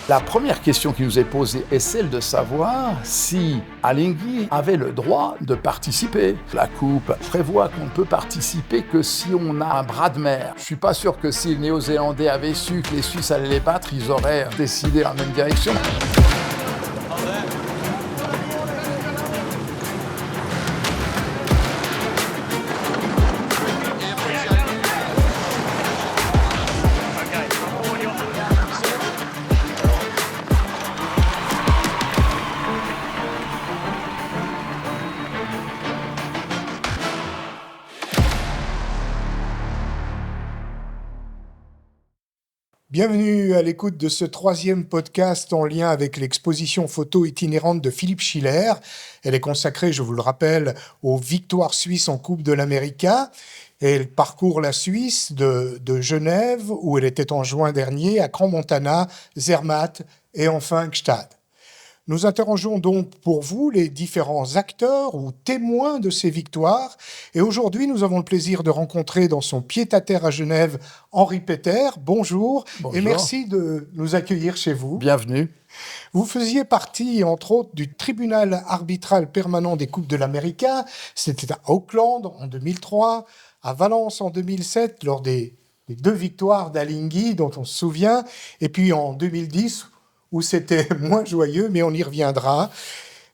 La première question qui nous est posée est celle de savoir si Alinghi avait le droit de participer. La Coupe prévoit qu'on ne peut participer que si on a un bras de mer. Je ne suis pas sûr que si les Néo-Zélandais avaient su que les Suisses allaient les battre, ils auraient décidé en même direction. Bienvenue à l'écoute de ce troisième podcast en lien avec l'exposition photo itinérante de Philippe Schiller. Elle est consacrée, je vous le rappelle, aux victoires suisses en Coupe de l'América. Elle parcourt la Suisse de Genève, où elle était en juin dernier, à Crans-Montana, Zermatt et enfin Gstaad. Nous interrogeons donc pour vous les différents acteurs ou témoins de ces victoires. Et aujourd'hui, nous avons le plaisir de rencontrer dans son pied-à-terre à Genève Henri Peter. Bonjour. Bonjour. Et merci de nous accueillir chez vous. Bienvenue. Vous faisiez partie, entre autres, du tribunal arbitral permanent des Coupes de l'América. C'était à Auckland en 2003, à Valence en 2007, lors des deux victoires d'Alinghi dont on se souvient, et puis en 2010, où c'était moins joyeux, mais on y reviendra.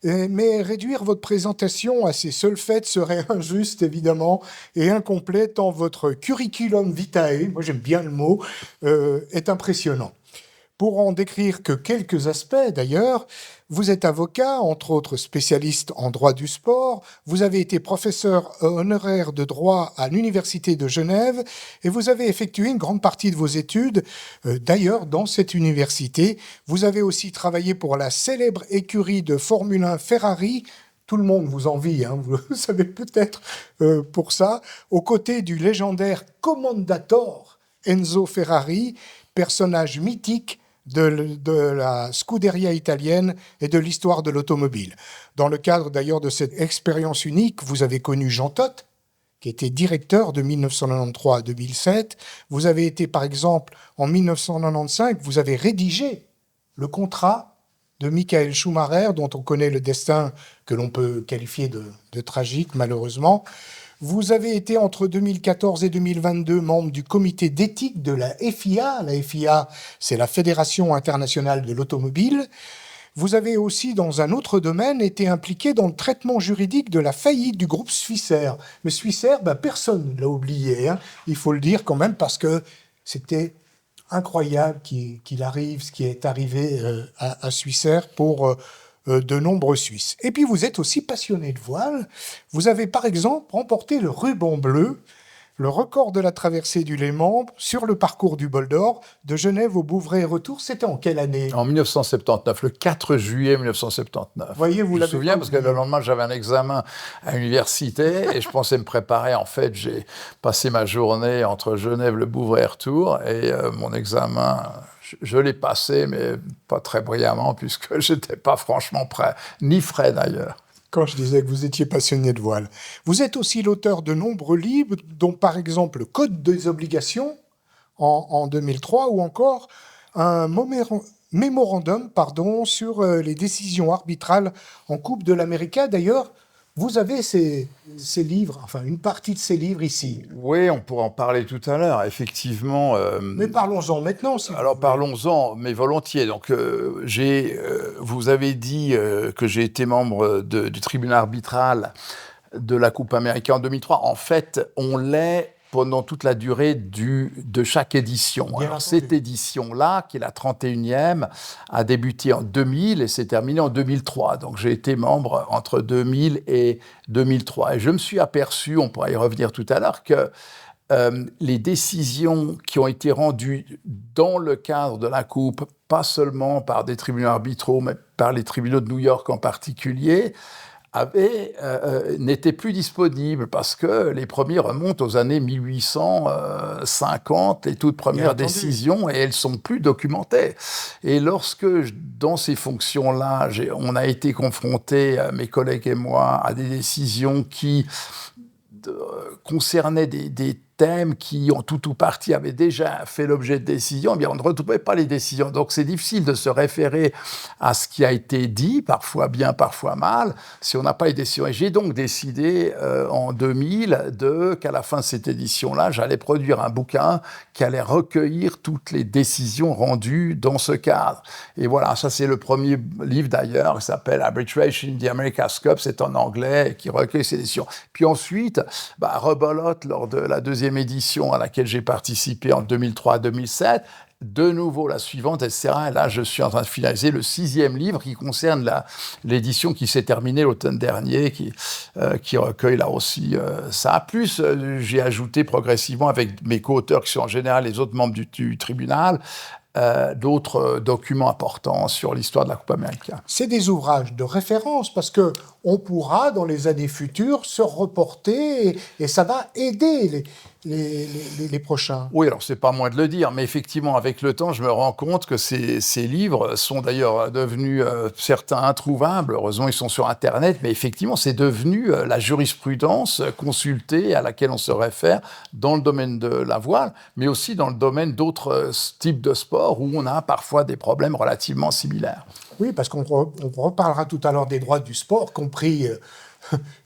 Mais réduire votre présentation à ces seuls faits serait injuste, évidemment, et incomplet, tant votre curriculum vitae, moi j'aime bien le mot, est impressionnant. Pour en décrire que quelques aspects, d'ailleurs, vous êtes avocat, entre autres spécialiste en droit du sport, vous avez été professeur honoraire de droit à l'Université de Genève et vous avez effectué une grande partie de vos études. D'ailleurs, dans cette université, vous avez aussi travaillé pour la célèbre écurie de Formule 1 Ferrari. Tout le monde vous envie, hein, vous le savez peut-être pour ça, aux côtés du légendaire Commendator Enzo Ferrari, personnage mythique de la Scuderia italienne et de l'histoire de l'automobile. Dans le cadre d'ailleurs de cette expérience unique, vous avez connu Jean Todt, qui était directeur de 1993 à 2007. Vous avez été, par exemple, en 1995, vous avez rédigé le contrat de Michael Schumacher, dont on connaît le destin que l'on peut qualifier de tragique, malheureusement. Vous avez été entre 2014 et 2022 membre du comité d'éthique de la FIA. La FIA, c'est la Fédération internationale de l'automobile. Vous avez aussi, dans un autre domaine, été impliqué dans le traitement juridique de la faillite du groupe Swissair. Mais Swissair, personne ne l'a oublié, hein. Il faut le dire quand même, parce que c'était incroyable qu'il arrive ce qui est arrivé à Swissair pour de nombreux Suisses. Et puis vous êtes aussi passionné de voile. Vous avez par exemple remporté le ruban bleu, le record de la traversée du Léman sur le parcours du Bol d'Or de Genève au Bouvray et retour. C'était en quelle année ? En 1979, le 4 juillet 1979. Voyez, vous je me l'avez souviens parce que le lendemain, j'avais un examen à l'université et je pensais me préparer. En fait, j'ai passé ma journée entre Genève, le Bouvray et retour et mon examen, je l'ai passé, mais pas très brillamment puisque je n'étais pas franchement prêt, ni frais d'ailleurs. Quand je disais que vous étiez passionné de voile. Vous êtes aussi l'auteur de nombreux livres, dont par exemple le Code des obligations en 2003 ou encore un mémorandum sur les décisions arbitrales en Coupe de l'América. D'ailleurs, vous avez ces livres, enfin une partie de ces livres ici. Oui, on pourra en parler tout à l'heure, effectivement. Mais parlons-en maintenant. Alors parlons-en, mais volontiers. Donc, vous avez dit que j'ai été membre du tribunal arbitral de la Coupe américaine en 2003. En fait, on l'est pendant toute la durée de chaque édition. Alors, cette édition-là, qui est la 31e, a débuté en 2000 et s'est terminée en 2003. Donc, j'ai été membre entre 2000 et 2003. Et je me suis aperçu, on pourra y revenir tout à l'heure, que les décisions qui ont été rendues dans le cadre de la Coupe, pas seulement par des tribunaux arbitraux, mais par les tribunaux de New York en particulier, n'étaient plus disponibles parce que les premiers remontent aux années 1850, les toutes premières décisions, et elles ne sont plus documentées. Et lorsque, dans ces fonctions-là, on a été confrontés, mes collègues et moi, à des décisions qui concernaient des thèmes qui, en tout ou partie, avaient déjà fait l'objet de décisions, eh bien, on ne retrouvait pas les décisions. Donc, c'est difficile de se référer à ce qui a été dit, parfois bien, parfois mal, si on n'a pas les décisions. Et j'ai donc décidé, en 2000, qu'à la fin de cette édition-là, j'allais produire un bouquin qui allait recueillir toutes les décisions rendues dans ce cadre. Et voilà, ça, c'est le premier livre, d'ailleurs, qui s'appelle Arbitration in the America's Cup, c'est en anglais, et qui recueille ces décisions. Puis ensuite, rebelote, lors de la deuxième édition à laquelle j'ai participé en 2003-2007, de nouveau la suivante, etc. Et là, je suis en train de finaliser le 6e livre qui concerne l'édition qui s'est terminée l'automne dernier, qui recueille là aussi ça. Plus, j'ai ajouté progressivement avec mes co-auteurs, qui sont en général les autres membres du tribunal, d'autres documents importants sur l'histoire de la Coupe América. C'est des ouvrages de référence parce que on pourra, dans les années futures, se reporter et ça va aider les prochains. Oui, alors c'est pas moi de le dire, mais effectivement, avec le temps, je me rends compte que ces livres sont d'ailleurs devenus certains introuvables. Heureusement, ils sont sur Internet, mais effectivement, c'est devenu la jurisprudence consultée à laquelle on se réfère dans le domaine de la voile, mais aussi dans le domaine d'autres types de sports où on a parfois des problèmes relativement similaires. Oui, parce qu'on reparlera tout à l'heure des droits du sport, qui ont pris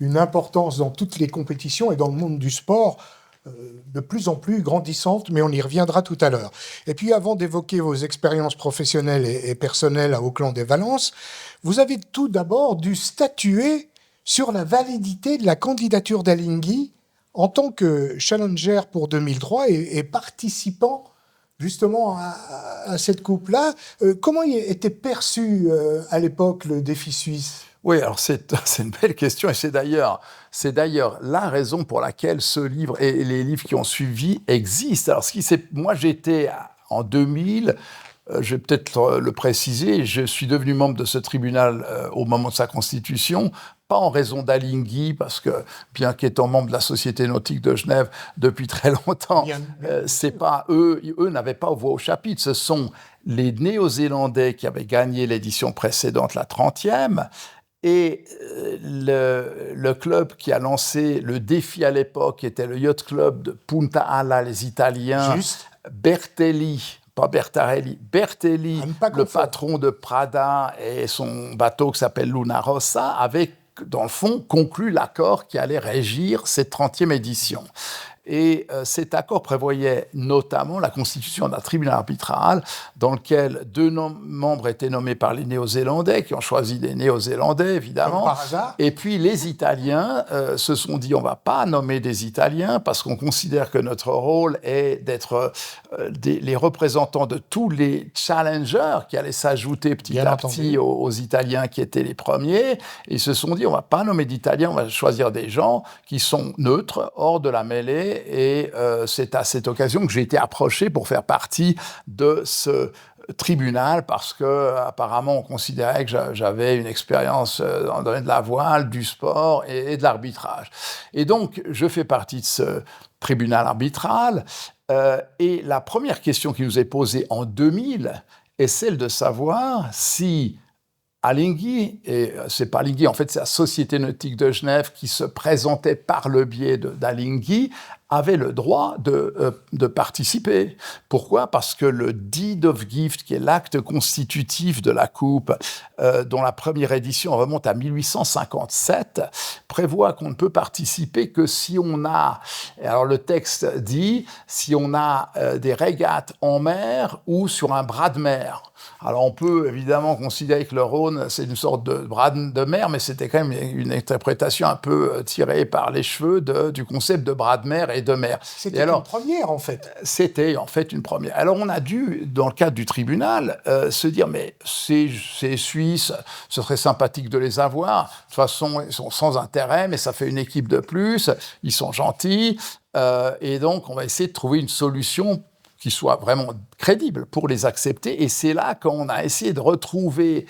une importance dans toutes les compétitions et dans le monde du sport de plus en plus grandissante, mais on y reviendra tout à l'heure. Et puis, avant d'évoquer vos expériences professionnelles et personnelles à Auckland et Valence, vous avez tout d'abord dû statuer sur la validité de la candidature d'Alinghi en tant que challenger pour 2003 et participant justement à cette coupe-là. Comment était perçu à l'époque le défi suisse ? Oui, alors c'est une belle question et c'est d'ailleurs la raison pour laquelle ce livre et les livres qui ont suivi existent. Alors moi j'étais en 2000, je vais peut-être le préciser, je suis devenu membre de ce tribunal au moment de sa constitution, pas en raison d'Alinghi, parce que, bien qu'étant membre de la Société nautique de Genève depuis très longtemps, c'est pas eux n'avaient pas voix au chapitre. Ce sont les Néo-Zélandais qui avaient gagné l'édition précédente, la 30e, et le club qui a lancé le défi à l'époque était le Yacht Club de Punta Ala, les Italiens. Juste. Bertelli, pas Bertarelli, Bertelli, le patron de Prada et son bateau qui s'appelle Luna Rossa, avait, dans le fond, conclu l'accord qui allait régir cette 30e édition. Et cet accord prévoyait notamment la constitution d'un tribunal arbitral dans lequel 2 membres étaient nommés par les Néo-Zélandais, qui ont choisi des Néo-Zélandais, évidemment. Comme par hasard. Et puis les Italiens se sont dit, on ne va pas nommer des Italiens parce qu'on considère que notre rôle est d'être les représentants de tous les challengers qui allaient s'ajouter petit à petit aux Italiens qui étaient les premiers. Et ils se sont dit, on ne va pas nommer d'Italiens, on va choisir des gens qui sont neutres, hors de la mêlée. Et c'est à cette occasion que j'ai été approché pour faire partie de ce tribunal parce que apparemment on considérait que j'avais une expérience dans le domaine de la voile, du sport et de l'arbitrage. Et donc je fais partie de ce tribunal arbitral et la première question qui nous est posée en 2000 est celle de savoir si Alinghi, et c'est pas Alinghi, en fait c'est la Société nautique de Genève qui se présentait par le biais d'Alinghi, avait le droit de participer. Pourquoi ? Parce que le Deed of Gift, qui est l'acte constitutif de la Coupe, dont la première édition remonte à 1857, prévoit qu'on ne peut participer que si on a, alors le texte dit, si on a des régates en mer ou sur un bras de mer. Alors on peut évidemment considérer que le Rhône, c'est une sorte de bras de mer, mais c'était quand même une interprétation un peu tirée par les cheveux du concept de bras de mer et de mer. C'était une première, en fait. C'était en fait une première. Alors on a dû, dans le cadre du tribunal, se dire, mais ces Suisses, ce serait sympathique de les avoir. De toute façon, ils sont sans intérêt, mais ça fait une équipe de plus, ils sont gentils, et donc on va essayer de trouver une solution qui soit vraiment crédible pour les accepter. Et c'est là qu'on a essayé de retrouver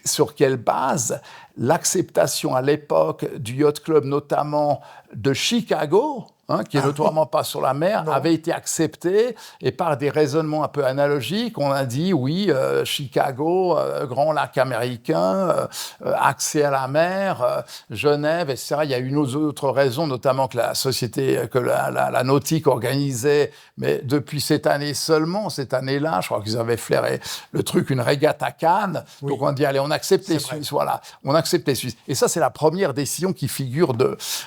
sur quelle base l'acceptation à l'époque du Yacht Club, notamment de Chicago, qui est notoirement pas sur la mer, avait été accepté, et par des raisonnements un peu analogiques, on a dit oui, Chicago, grand lac américain, accès à la mer, Genève, etc. Il y a une autre raison, notamment que la société, que la nautique organisait, mais depuis cette année seulement, cette année-là, je crois qu'ils avaient flairé le truc, une régate à Cannes. Oui. Donc on dit, allez, on accepte les Suisses, voilà, on accepte les Suisses. Et ça, c'est la première décision qui figure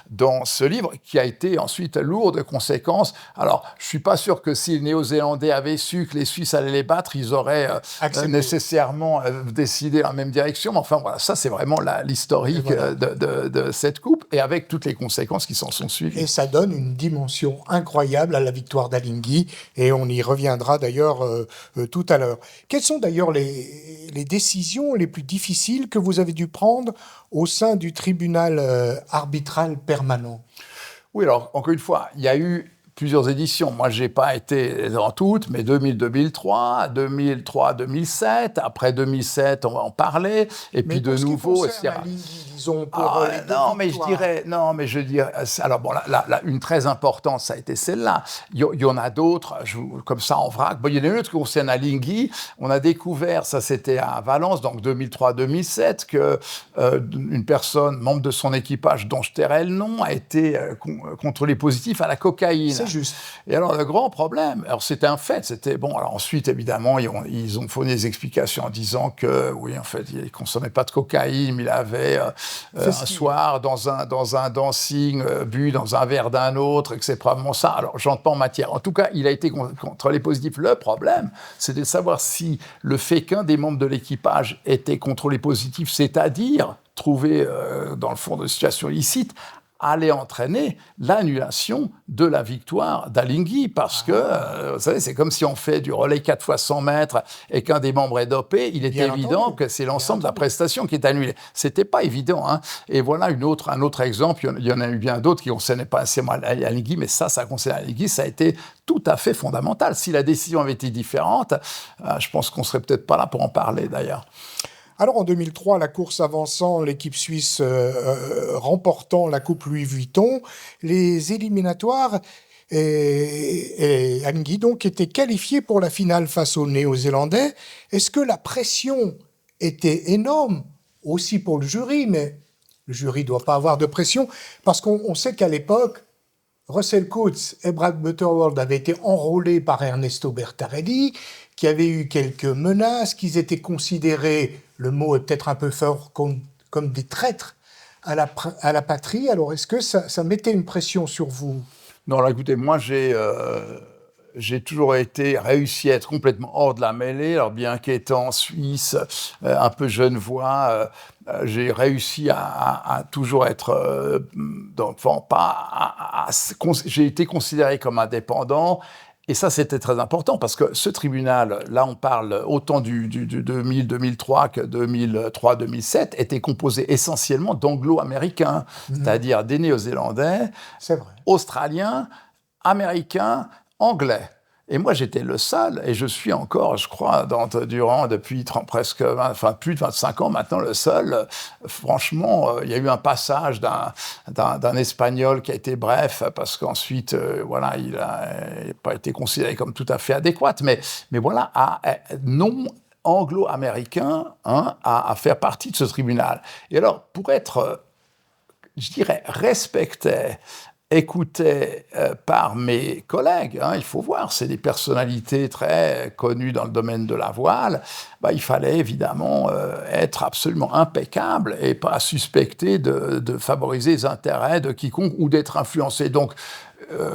dans ce livre, qui a été ensuite lourde de conséquences. Alors, je ne suis pas sûr que si les Néo-Zélandais avaient su que les Suisses allaient les battre, ils auraient nécessairement décidé dans la même direction. Mais enfin, voilà, ça, c'est vraiment l'historique de cette coupe, et avec toutes les conséquences qui s'en sont suivies. Et ça donne une dimension incroyable à la victoire d'Alinghi, et on y reviendra d'ailleurs tout à l'heure. Quelles sont d'ailleurs les décisions les plus difficiles que vous avez dû prendre au sein du tribunal arbitral permanent? Oui, alors, encore une fois, il y a eu plusieurs éditions. Moi, je n'ai pas été dans toutes, mais 2000-2003, 2003-2007. Après 2007, on va en parler. Et puis de nouveau... Non, mais je dirais... Alors, bon, une très importante, ça a été celle-là. Il y en a d'autres, comme ça, en vrac. Bon, il y en a une autre qui concerne Alinghi. On a découvert, ça c'était à Valence, donc 2003-2007, qu'une personne, membre de son équipage, dont je tairai le nom, a été contrôlé positif à la cocaïne. C'est juste. Et alors, le grand problème, alors c'était un fait, c'était bon. Alors ensuite, évidemment, ils ont fourni des explications en disant que, oui, en fait, il ne consommait pas de cocaïne, mais il avait un soir, dans un dancing, bu dans un verre d'un autre, et que c'est probablement ça. Alors, j'entre pas en matière. En tout cas, il a été contrôlé positif. Le problème, c'était de savoir si le fait qu'un des membres de l'équipage était contrôlé positif, c'est-à-dire trouvé dans le fond de situation illicite, allait entraîner l'annulation de la victoire d'Alinghi, parce que, vous savez, c'est comme si on fait du relais 4 fois 100 mètres et qu'un des membres est dopé, il est évident que c'est l'ensemble de la prestation qui est annulée. C'était pas évident, hein. Et voilà un autre exemple, il y en a eu bien d'autres qui ne concernaient pas assez Alinghi, mais ça concerne Alinghi, ça a été tout à fait fondamental. Si la décision avait été différente, je pense qu'on serait peut-être pas là pour en parler, d'ailleurs. Alors en 2003, la course avançant, l'équipe suisse remportant la Coupe Louis Vuitton, les éliminatoires et Alinghi donc étaient qualifiés pour la finale face aux Néo-Zélandais. Est-ce que la pression était énorme aussi pour le jury, mais le jury ne doit pas avoir de pression, parce qu'on sait qu'à l'époque, Russell Coutts et Brad Butterworth avaient été enrôlés par Ernesto Bertarelli, qui avait eu quelques menaces, qu'ils étaient considérés, le mot est peut-être un peu fort, comme des traîtres à la patrie. Alors, est-ce que ça mettait une pression sur vous? Non, là, écoutez, moi, j'ai toujours réussi à être complètement hors de la mêlée. Alors, bien qu'étant suisse, un peu genevois, j'ai réussi à toujours être... j'ai été considéré comme indépendant. Et ça, c'était très important, parce que ce tribunal, là, on parle autant du 2000-2003 que 2003-2007, était composé essentiellement d'anglo-américains, c'est-à-dire des Néo-Zélandais, Australiens, Américains, Anglais. Et moi, j'étais le seul, et je suis encore, je crois, depuis plus de 25 ans maintenant, le seul. Franchement, il y a eu un passage d'un Espagnol qui a été bref, parce qu'ensuite, voilà, il n'a pas été considéré comme tout à fait adéquat. Mais voilà, non anglo-américain, à faire partie de ce tribunal. Et alors, pour être, je dirais, respecté, écouté par mes collègues, il faut voir, c'est des personnalités très connues dans le domaine de la voile, il fallait évidemment être absolument impeccable et pas suspecter de favoriser les intérêts de quiconque ou d'être influencé. Donc,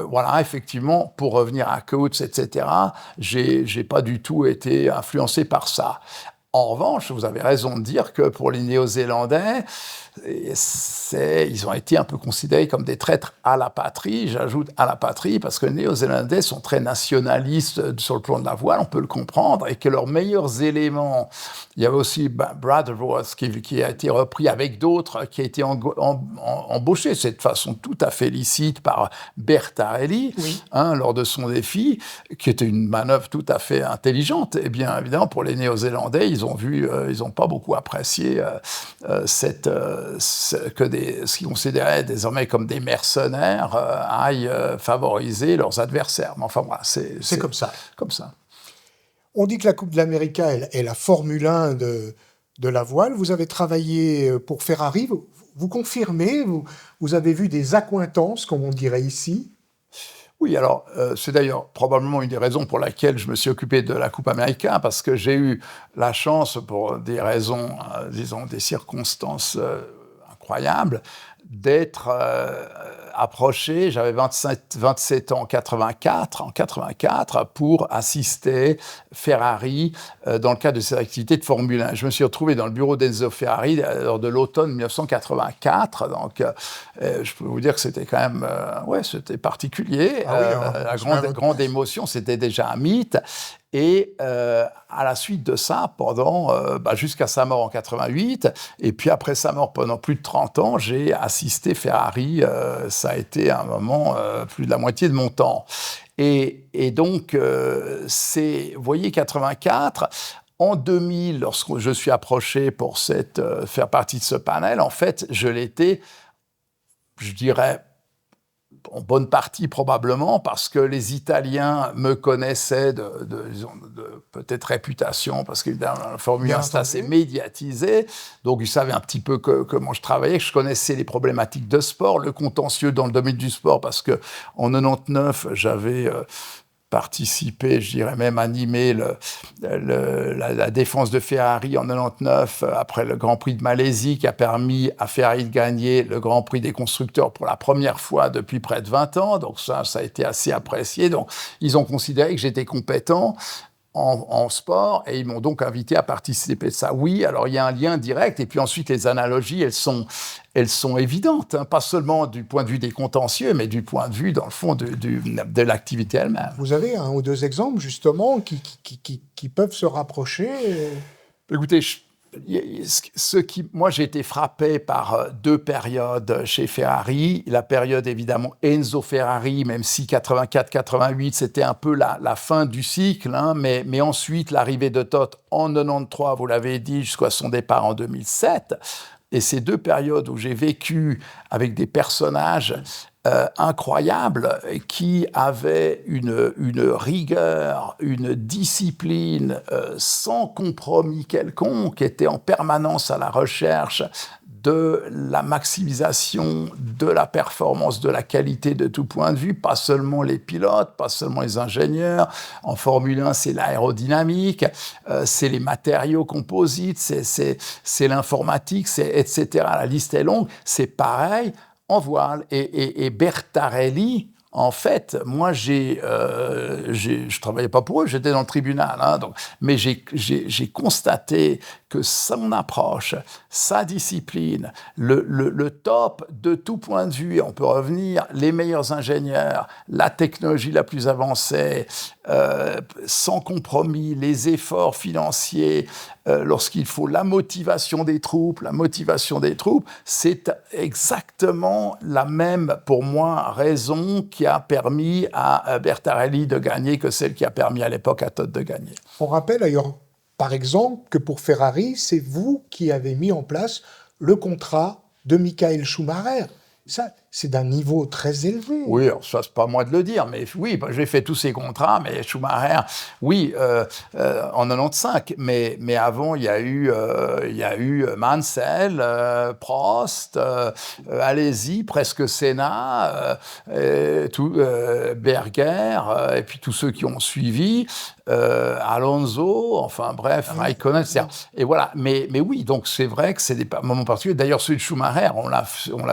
voilà, effectivement, pour revenir à Coutts, etc., j'ai pas du tout été influencé par ça. En revanche, vous avez raison de dire que pour les Néo-Zélandais, ils ont été un peu considérés comme des traîtres à la patrie. J'ajoute à la patrie parce que les Néo-Zélandais sont très nationalistes sur le plan de la voile, on peut le comprendre, et que leurs meilleurs éléments Il y avait aussi Brotherworth qui a été repris avec d'autres, qui a été embauché de cette façon tout à fait licite par Bertarelli, lors de son défi, qui était une manœuvre tout à fait intelligente. Et bien évidemment, pour les Néo-Zélandais, ils n'ont pas beaucoup apprécié ce qu'ils considéraient désormais comme des mercenaires aillent favoriser leurs adversaires. Mais enfin, voilà, c'est comme ça. Comme ça. On dit que la Coupe de l'Amérique est la Formule 1 de la voile. Vous avez travaillé pour Ferrari. Vous confirmez, vous avez vu des accointances, comme on dirait ici. Oui, alors c'est d'ailleurs probablement une des raisons pour laquelle je me suis occupé de la Coupe América, parce que j'ai eu la chance, pour des raisons, disons, des circonstances incroyables, d'être approché, j'avais 27 ans en 84, pour assister Ferrari dans le cadre de ses activités de Formule 1. Je me suis retrouvé dans le bureau d'Enzo Ferrari lors de l'automne 1984, donc je peux vous dire que c'était quand même, c'était particulier. La grande émotion, c'était déjà un mythe. Et à la suite de ça, jusqu'à sa mort en 88, et puis après sa mort pendant plus de 30 ans, j'ai assisté Ferrari. Ça a été un moment, plus de la moitié de mon temps. Et donc, vous voyez, 84... En 2000, lorsque je suis approché pour faire partie de ce panel, en fait, je l'étais, je dirais, en bonne partie probablement, parce que les Italiens me connaissaient de peut-être réputation, parce que la Formule 1 c'est assez médiatisé, donc ils savaient un petit peu comment je travaillais, que je connaissais les problématiques de sport, le contentieux dans le domaine du sport, parce qu'en 99, j'avais participé, je dirais même animé la défense de Ferrari en 99 après le Grand Prix de Malaisie, qui a permis à Ferrari de gagner le Grand Prix des constructeurs pour la première fois depuis près de 20 ans. Donc ça a été assez apprécié. Donc ils ont considéré que j'étais compétent en sport, et ils m'ont donc invité à participer de ça. Oui, alors il y a un lien direct, et puis ensuite les analogies, elles sont évidentes, pas seulement du point de vue des contentieux, mais du point de vue, dans le fond, de l'activité elle-même. Vous avez un ou deux exemples, justement, qui peuvent se rapprocher Écoutez, moi, j'ai été frappé par deux périodes chez Ferrari. La période, évidemment, Enzo Ferrari, même si 84-88, c'était un peu la fin du cycle, mais ensuite, l'arrivée de Todt en 93, vous l'avez dit, jusqu'à son départ en 2007. Et ces deux périodes où j'ai vécu avec des personnages incroyables, qui avaient une rigueur, une discipline sans compromis quelconque, qui étaient en permanence à la recherche de la maximisation de la performance, de la qualité de tout point de vue, pas seulement les pilotes, pas seulement les ingénieurs. En Formule 1, c'est l'aérodynamique, c'est les matériaux composites, c'est l'informatique, etc. La liste est longue. C'est pareil en voile. Et Bertarelli, en fait, moi, je travaillais pas pour eux, j'étais dans le tribunal, mais j'ai constaté que son approche, sa discipline, le top de tout point de vue, on peut revenir, les meilleurs ingénieurs, la technologie la plus avancée, sans compromis, les efforts financiers, lorsqu'il faut la motivation des troupes, c'est exactement la même, pour moi, raison qui a permis à Bertarelli de gagner que celle qui a permis à l'époque à Todt de gagner. On rappelle d'ailleurs, par exemple, que pour Ferrari, c'est vous qui avez mis en place le contrat de Michael Schumacher. Ça, c'est d'un niveau très élevé. Oui, alors ça, c'est pas moi de le dire, mais oui, j'ai fait tous ces contrats, mais Schumacher, oui, en 95, mais avant, il y a eu Mansell, Prost, allez-y, presque Senna, Berger, et puis tous ceux qui ont suivi, Alonso, enfin bref, Raikkonen, etc. Et voilà, mais oui, donc c'est vrai que c'est des moments particuliers. D'ailleurs, celui de Schumacher, on l'a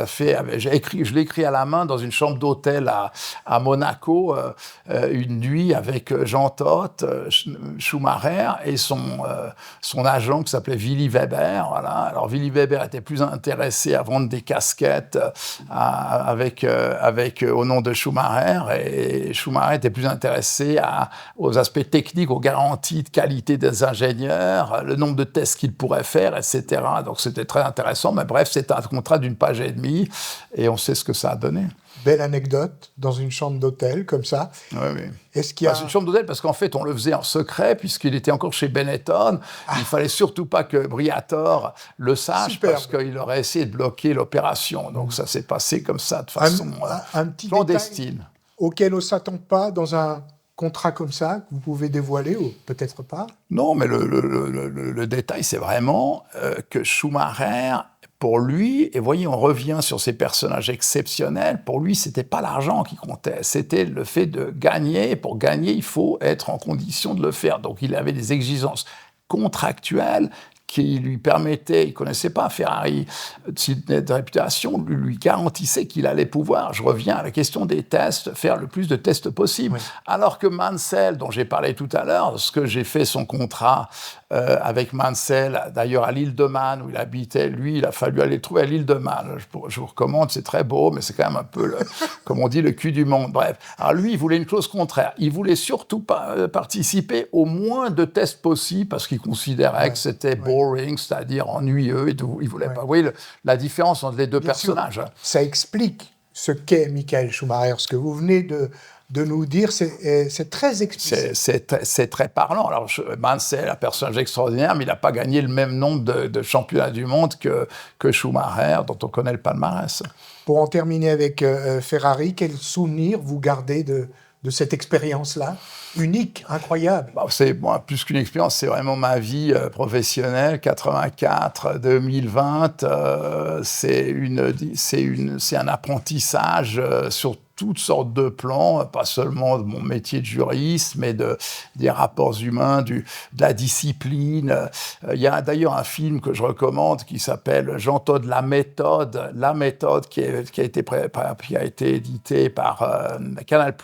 fait, j'ai écrit, je l'ai écrit à la main dans une chambre d'hôtel à Monaco, une nuit avec Jean Todt, Schumacher et son agent qui s'appelait Willy Weber. Voilà. Alors Willy Weber était plus intéressé à vendre des casquettes au nom de Schumacher, et Schumacher était plus intéressé aux aspects techniques, aux garanties de qualité des ingénieurs, le nombre de tests qu'ils pourraient faire, etc. Donc c'était très intéressant, mais bref, c'était un contrat d'une page et demie, et on sait ce que ça a donné. Belle anecdote, dans une chambre d'hôtel, comme ça. Oui, oui. Est-ce qu'il y a... C'est une chambre d'hôtel parce qu'en fait, on le faisait en secret, puisqu'il était encore chez Benetton. Il ne fallait surtout pas que Briatore le sache, parce qu'il aurait essayé de bloquer l'opération. Donc ça s'est passé comme ça, de façon un petit clandestine. Détail auquel on ne s'attend pas dans un contrat comme ça, que vous pouvez dévoiler, ou peut-être pas? Non, mais le détail, c'est vraiment que Schumacher... Pour lui, et voyez, on revient sur ces personnages exceptionnels, pour lui, c'était pas l'argent qui comptait, c'était le fait de gagner. Pour gagner, il faut être en condition de le faire. Donc il avait des exigences contractuelles qui lui permettaient, il ne connaissait pas Ferrari de réputation, lui garantissait qu'il allait pouvoir, je reviens à la question des tests, faire le plus de tests possible. Oui. Alors que Mansell, dont j'ai parlé tout à l'heure, ce que j'ai fait son contrat avec Mansell, d'ailleurs à l'île de Man où il habitait, lui, il a fallu aller le trouver à l'île de Man. Je vous recommande, c'est très beau, mais c'est quand même un peu, comme on dit, le cul du monde. Bref, alors lui, il voulait une chose contraire. Il voulait surtout pas participer au moins de tests possibles parce qu'il considérait que c'était boring, c'est-à-dire ennuyeux et tout. Il voulait pas. Vous voyez la différence entre les deux personnages. Sûr, ça explique ce qu'est Michael Schumacher. Ce que vous venez de nous dire, c'est très explicite. C'est très parlant. Alors, Mansell, un personnage extraordinaire, mais il n'a pas gagné le même nombre de championnats du monde que Schumacher, dont on connaît le palmarès. Pour en terminer avec Ferrari, quel souvenir vous gardez de cette expérience-là, unique, incroyable? C'est plus qu'une expérience, c'est vraiment ma vie professionnelle. 84, 2020, c'est un apprentissage sur toutes sortes de plans, pas seulement de mon métier de juriste, mais des rapports humains, de la discipline. Il y a d'ailleurs un film que je recommande qui s'appelle Jean Todt, La méthode, qui a été édité par Canal+,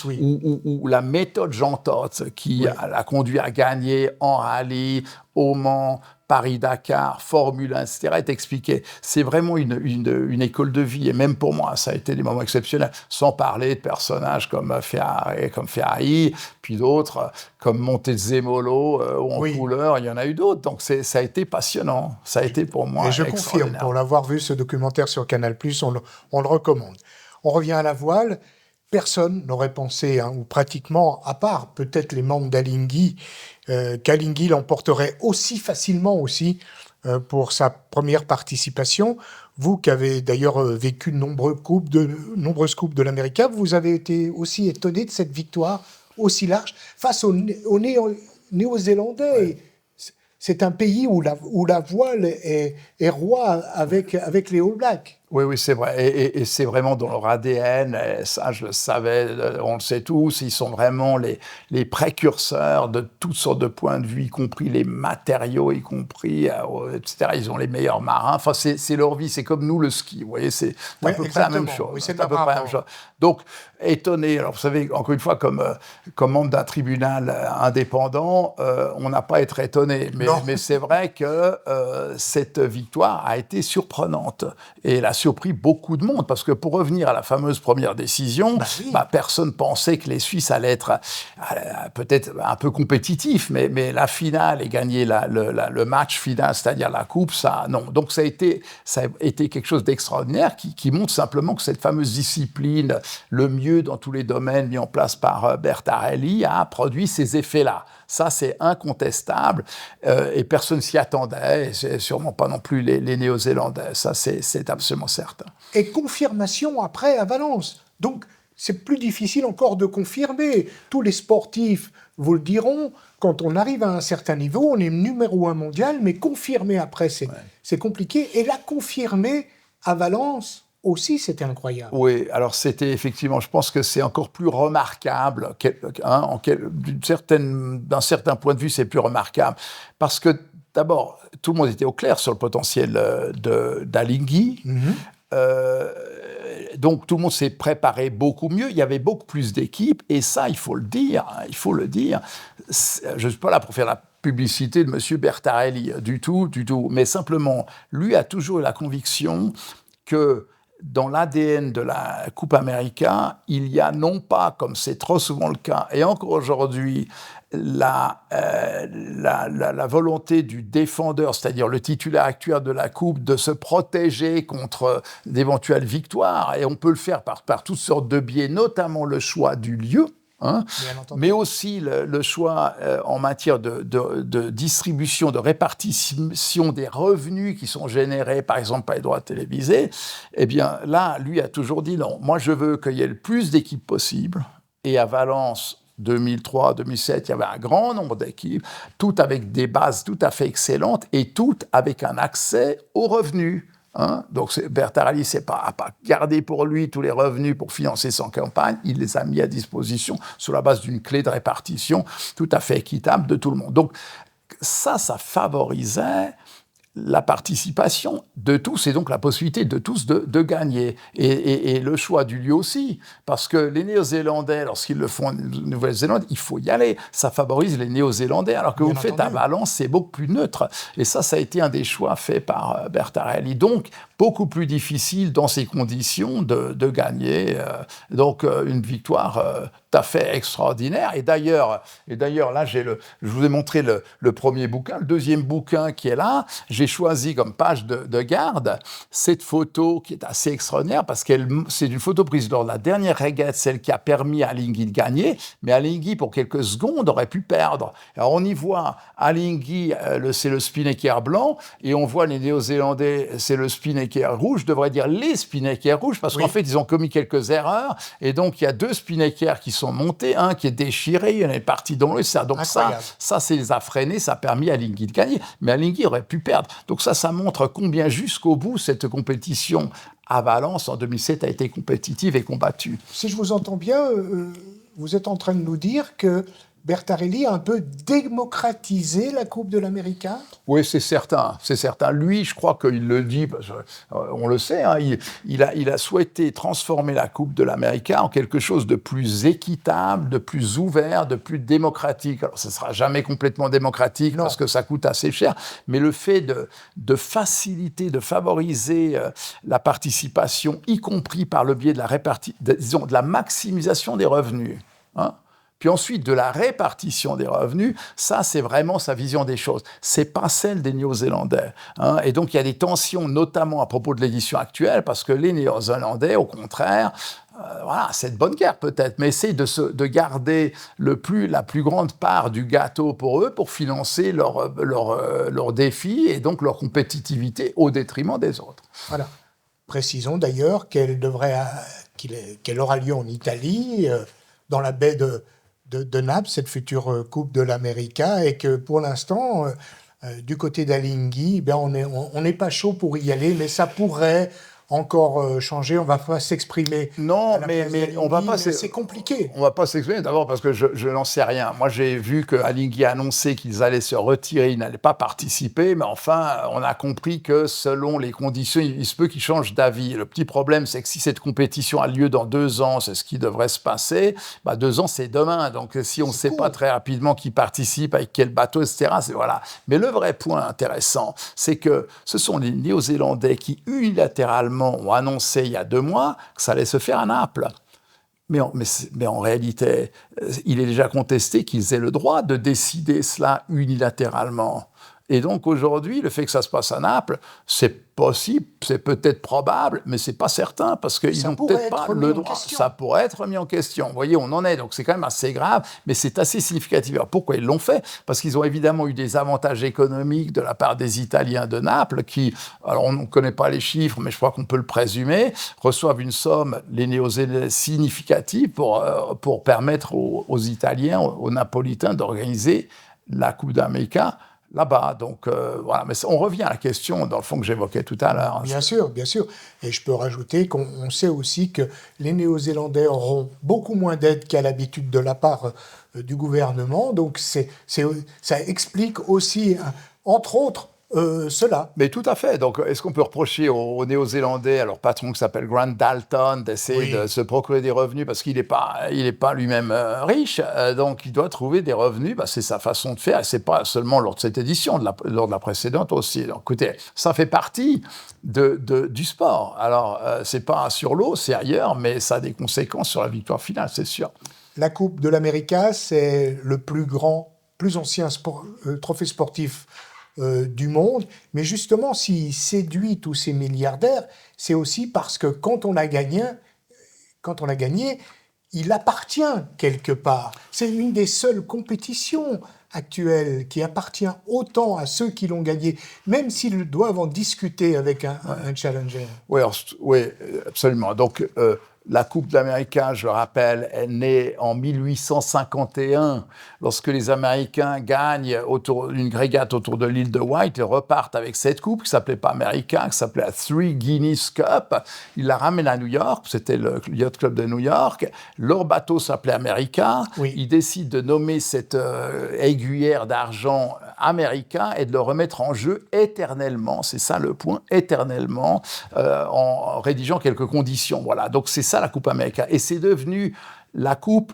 oui. où la méthode Jean Todt, qui l'a conduit à gagner en rallye, au Mans, Paris-Dakar, Formule 1, etc., est expliqué. C'est vraiment une école de vie, et même pour moi, ça a été des moments exceptionnels, sans parler de personnages comme Ferrari, puis d'autres, comme Montezemolo ou en couleur, il y en a eu d'autres. Donc ça a été passionnant, ça a été pour moi extraordinaire. Et je confirme, pour l'avoir vu, ce documentaire sur Canal+, on le recommande. On revient à la voile. Personne n'aurait pensé, ou pratiquement, à part peut-être les membres d'Alinghi, qu'Alinghi l'emporterait aussi facilement aussi pour sa première participation. Vous qui avez d'ailleurs vécu de nombreuses coupes de l'América, vous avez été aussi étonné de cette victoire aussi large face aux Néo-Zélandais. Ouais. C'est un pays où la voile est roi avec les All Blacks. Oui, c'est vrai. Et c'est vraiment dans leur ADN. Ça, je le savais, on le sait tous. Ils sont vraiment les précurseurs de toutes sortes de points de vue, y compris les matériaux, y compris, etc. Ils ont les meilleurs marins. Enfin, c'est leur vie. C'est comme nous, le ski. Vous voyez, c'est à peu près la même chose. Oui, c'est à peu près la même chose. Donc, étonné. Alors, vous savez, encore une fois, comme membre d'un tribunal indépendant, on n'a pas à être étonné. Mais c'est vrai que cette victoire a été surprenante. Et elle a surpris beaucoup de monde, parce que pour revenir à la fameuse première décision, personne pensait que les Suisses allaient être peut-être un peu compétitifs, mais la finale et gagner le match final, c'est-à-dire la coupe, ça, non. Donc ça a été quelque chose d'extraordinaire qui montre simplement que cette fameuse discipline, le mieux dans tous les domaines mis en place par Bertarelli, a produit ces effets-là. Ça, c'est incontestable, et personne s'y attendait, et c'est sûrement pas non plus les Néo-Zélandais. Ça, c'est absolument certain. Et confirmation après à Valence. Donc, c'est plus difficile encore de confirmer. Tous les sportifs vous le diront, quand on arrive à un certain niveau, on est numéro 1 mondial, mais confirmer après, c'est compliqué. Et la confirmer à Valence aussi, c'était incroyable. Oui, alors c'était effectivement, je pense que c'est encore plus remarquable, d'un certain point de vue, c'est plus remarquable, parce que d'abord, tout le monde était au clair sur le potentiel d'Alinghi. Donc tout le monde s'est préparé beaucoup mieux. Il y avait beaucoup plus d'équipes. Et ça, il faut le dire. Il faut le dire. Je ne suis pas là pour faire la publicité de M. Bertarelli, du tout. Mais simplement, lui a toujours eu la conviction que dans l'ADN de la Coupe América, il y a non pas, comme c'est trop souvent le cas, et encore aujourd'hui, la volonté du défendeur, c'est-à-dire le titulaire actuel de la Coupe, de se protéger contre d'éventuelles victoires. Et on peut le faire par toutes sortes de biais, notamment le choix du lieu. Mais aussi le choix en matière de distribution, de répartition des revenus qui sont générés, par exemple, par les droits télévisés. Eh bien, là, lui a toujours dit non. Moi, je veux qu'il y ait le plus d'équipes possible. Et à Valence, 2003, 2007, il y avait un grand nombre d'équipes, toutes avec des bases tout à fait excellentes et toutes avec un accès aux revenus. Donc Bertarelli n'a pas gardé pour lui tous les revenus pour financer son campagne, il les a mis à disposition sur la base d'une clé de répartition tout à fait équitable de tout le monde. Donc ça favorisait la participation de tous et donc la possibilité de tous de gagner. Et le choix du lieu aussi, parce que les Néo-Zélandais, lorsqu'ils le font en Nouvelle-Zélande, il faut y aller. Ça favorise les Néo-Zélandais, alors que vous le faites à Valence, c'est beaucoup plus neutre. Et ça a été un des choix faits par Bertarelli. Donc, beaucoup plus difficile dans ces conditions de gagner. Donc, une victoire tout à fait extraordinaire. Et d'ailleurs, là, je vous ai montré le premier bouquin. Le deuxième bouquin qui est là, j'ai choisi comme page de garde cette photo qui est assez extraordinaire parce que c'est une photo prise lors de la dernière régate, celle qui a permis à Alinghi de gagner, mais Alinghi, pour quelques secondes, aurait pu perdre. Alors, on y voit Alinghi, c'est le Spinnaker blanc, et on voit les Néo-Zélandais, c'est le Spinnaker rouge, je devrais dire les Spinnakers rouges, parce qu'en fait, ils ont commis quelques erreurs, et donc il y a deux Spinnakers qui sont montés, un qui est déchiré, il en est parti dans le ça. Donc ça les a freinés, ça a permis à Alinghi de gagner, mais Alinghi aurait pu perdre. Donc ça montre combien jusqu'au bout cette compétition à Valence en 2007 a été compétitive et combattue. Si je vous entends bien, vous êtes en train de nous dire que Bertarelli a un peu démocratisé la Coupe de l'América ? Oui, c'est certain. Lui, je crois qu'il le dit, parce on le sait, il a souhaité transformer la Coupe de l'América en quelque chose de plus équitable, de plus ouvert, de plus démocratique. Alors, ce ne sera jamais complètement démocratique parce que ça coûte assez cher, mais le fait de faciliter, de favoriser la participation, y compris par le biais de de la maximisation des revenus, puis ensuite, de la répartition des revenus, ça, c'est vraiment sa vision des choses. C'est pas celle des Néo-Zélandais. Et donc, il y a des tensions, notamment à propos de l'édition actuelle, parce que les Néo-Zélandais, au contraire, c'est de bonne guerre peut-être, mais essayent de garder la plus grande part du gâteau pour eux, pour financer leurs défis et donc leur compétitivité au détriment des autres. Voilà. Précisons d'ailleurs qu'elle aura lieu en Italie, dans la baie de Naples, cette future Coupe de l'América, et que pour l'instant, du côté d'Alinghi, on n'est pas chaud pour y aller, mais ça pourrait encore changer. On ne va pas s'exprimer. Non, mais on va pas. C'est compliqué. On ne va pas s'exprimer d'abord parce que je n'en sais rien. Moi, j'ai vu que Alinghi a annoncé qu'ils allaient se retirer, ils n'allaient pas participer, mais enfin, on a compris que selon les conditions, il se peut qu'ils changent d'avis. Le petit problème, c'est que si cette compétition a lieu dans 2 ans, c'est ce qui devrait se passer. 2 ans, c'est demain. Donc, si on ne sait pas très rapidement qui participe, avec quel bateau, etc., voilà. Mais le vrai point intéressant, c'est que ce sont les Néo-Zélandais qui unilatéralement ont annoncé il y a 2 mois que ça allait se faire à Naples. Mais en réalité, il est déjà contesté qu'ils aient le droit de décider cela unilatéralement. Et donc aujourd'hui, le fait que ça se passe à Naples, c'est possible, c'est peut-être probable, mais c'est pas certain parce qu'ils n'ont peut-être pas le droit. Ça pourrait être remis en question. Vous voyez, on en est. Donc c'est quand même assez grave, mais c'est assez significatif. Alors pourquoi ils l'ont fait ? Parce qu'ils ont évidemment eu des avantages économiques de la part des Italiens de Naples qui, alors on ne connaît pas les chiffres, mais je crois qu'on peut le présumer, reçoivent une somme, les Néo-Zélandais, significative pour permettre aux Italiens, aux Napolitains d'organiser la Coupe d'América là-bas. Donc, voilà. Mais on revient à la question, dans le fond, que j'évoquais tout à l'heure. Bien sûr, bien sûr. Et je peux rajouter qu'on sait aussi que les Néo-Zélandais auront beaucoup moins d'aide qu'à l'habitude de la part du gouvernement. Donc, ça explique aussi, entre autres, cela. Mais tout à fait. Donc, est-ce qu'on peut reprocher aux Néo-Zélandais, à leur patron qui s'appelle Grant Dalton, d'essayer de se procurer des revenus parce qu'il n'est pas lui-même riche, donc il doit trouver des revenus. C'est sa façon de faire, et c'est pas seulement lors de cette édition, lors de la précédente aussi. Donc, écoutez, ça fait partie du sport. Alors, c'est pas sur l'eau, c'est ailleurs, mais ça a des conséquences sur la victoire finale, c'est sûr. La Coupe de l'América, c'est le plus ancien trophée sportif du monde, mais justement, s'il séduit tous ces milliardaires, c'est aussi parce que quand on l'a gagné, il appartient quelque part. C'est une des seules compétitions actuelles qui appartient autant à ceux qui l'ont gagné, même s'ils doivent en discuter avec un challenger. Oui, absolument. Donc, la Coupe d'Amérique, je le rappelle, est née en 1851, lorsque les Américains gagnent une grégate autour de l'île de White et repartent avec cette coupe qui ne s'appelait pas America, qui s'appelait la Three Guineas Cup. Ils la ramènent à New York, c'était le Yacht Club de New York. Leur bateau s'appelait America. Oui. Ils décident de nommer cette aiguillère d'argent America et de le remettre en jeu éternellement, c'est ça le point, éternellement, en rédigeant quelques conditions. Voilà, donc c'est ça la Coupe America. Et c'est devenu la coupe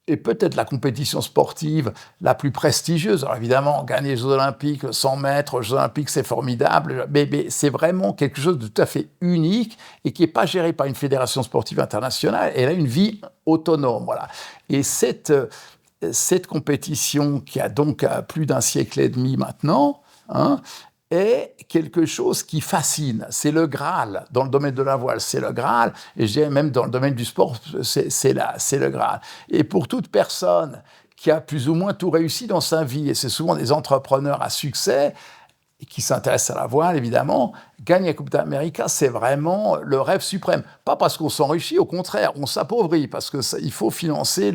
et peut-être la compétition sportive la plus prestigieuse. Alors évidemment, gagner les Jeux Olympiques, 100 mètres, les Jeux Olympiques, c'est formidable, mais c'est vraiment quelque chose de tout à fait unique et qui n'est pas géré par une fédération sportive internationale. Elle a une vie autonome, voilà. Et cette compétition, qui a donc plus d'un siècle et demi maintenant, est quelque chose qui fascine. C'est le Graal. Dans le domaine de la voile, c'est le Graal. Et je dirais même dans le domaine du sport, c'est le Graal. Et pour toute personne qui a plus ou moins tout réussi dans sa vie, et c'est souvent des entrepreneurs à succès, qui s'intéressent à la voile, évidemment, gagner la Coupe d'Amérique, c'est vraiment le rêve suprême. Pas parce qu'on s'enrichit, au contraire, on s'appauvrit, parce qu'il faut financer